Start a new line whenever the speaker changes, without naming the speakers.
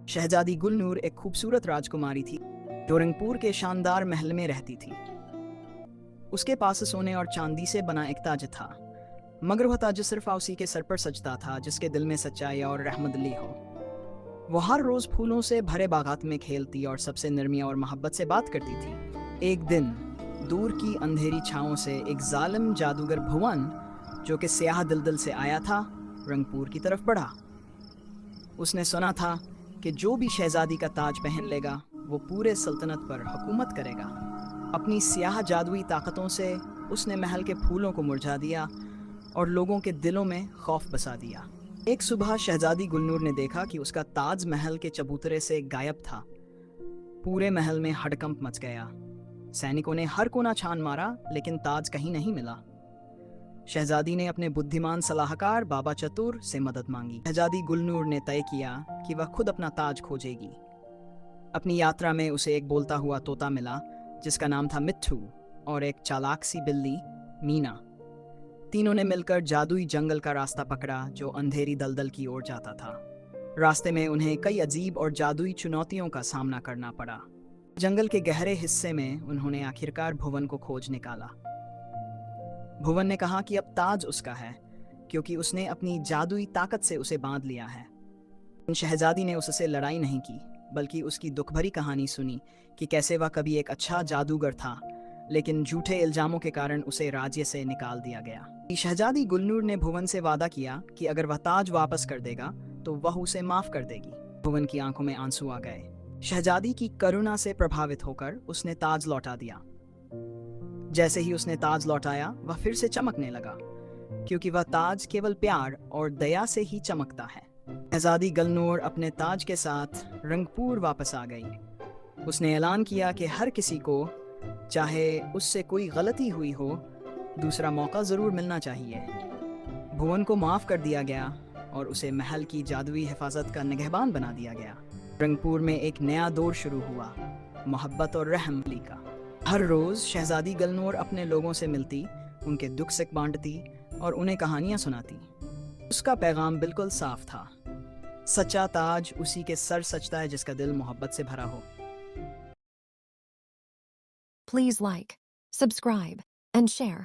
शहजादी गुलनूर एक खूबसूरत राजकुमारी थी जो रंगपुर के शानदार महल में रहती थी। उसके पास सोने और चांदी से बना एक ताज था, मगर वह ताज सिर्फ उसी के सर पर सजता था जिसके दिल में सच्चाई और रहमदिली हो। वो हर रोज फूलों से भरे बागात में खेलती और सबसे नरमी और मोहब्बत से बात करती थी। एक दिन दूर की अंधेरी छाओं से एक जालिम जादूगर भुवन, जो कि स्याह दिलदल से आया था, रंगपुर की तरफ बढ़ा। उसने सुना था कि जो भी शहजादी का ताज पहन लेगा वो पूरे सल्तनत पर हुकूमत करेगा। अपनी स्याह जादुई ताकतों से उसने महल के फूलों को मुरझा दिया और लोगों के दिलों में खौफ बसा दिया। एक सुबह शहजादी गुलनूर ने देखा कि उसका ताज महल के चबूतरे से गायब था। पूरे महल में हड़कंप मच गया। सैनिकों ने हर कोना छान मारा, लेकिन ताज कहीं नहीं मिला। शहजादी ने अपने बुद्धिमान सलाहकार बाबा चतुर से मदद मांगी। शहजादी गुलनूर ने तय किया कि वह खुद अपना ताज खोजेगी। अपनी यात्रा में उसे एक बोलता हुआ तोता मिला जिसका नाम था मिट्ठू, और एक चालाक सी बिल्ली मीना। तीनों ने मिलकर जादुई जंगल का रास्ता पकड़ा जो अंधेरी दलदल की ओर जाता था। रास्ते में उन्हें कई अजीब और जादुई चुनौतियों का सामना करना पड़ा। जंगल के गहरे हिस्से में उन्होंने आखिरकार भुवन को खोज निकाला। भुवन ने कहा कि अब ताज उसका है क्योंकि उसने अपनी जादुई ताकत से उसे बांध लिया है। शहजादी ने उससे लड़ाई नहीं की, बल्कि उसकी दुखभरी कहानी सुनी कि कैसे वह कभी एक अच्छा जादूगर था, लेकिन झूठे इल्जामों के कारण उसे राज्य से निकाल दिया गया। शहजादी गुलनूर ने भुवन से वादा किया कि अगर वह ताज वापस कर देगा तो वह उसे माफ कर देगी। भुवन की आंखों में आंसू आ गए। शहजादी की करुणा से प्रभावित होकर उसने ताज लौटा दिया। जैसे ही उसने ताज लौटाया वह फिर से चमकने लगा, क्योंकि वह ताज केवल प्यार और दया से ही चमकता है। शहजादी गुलनूर अपने ताज के साथ रंगपुर वापस आ गई। उसने ऐलान किया कि हर किसी को, चाहे उससे कोई गलती हुई हो, दूसरा मौका जरूर मिलना चाहिए। भुवन को माफ कर दिया गया और उसे महल की जादुई हिफाजत का निगहबान बना दिया गया। रंगपुर में एक नया दौर शुरू हुआ, मोहब्बत और रहमदिली का। हर रोज शहजादी गुलनूर अपने लोगों से मिलती, उनके दुख सुख बांटती और उन्हें कहानियां सुनाती। उसका पैगाम बिल्कुल साफ था, सच्चा ताज उसी के सर सजता है जिसका दिल मोहब्बत से भरा हो।
Please like, subscribe, and share.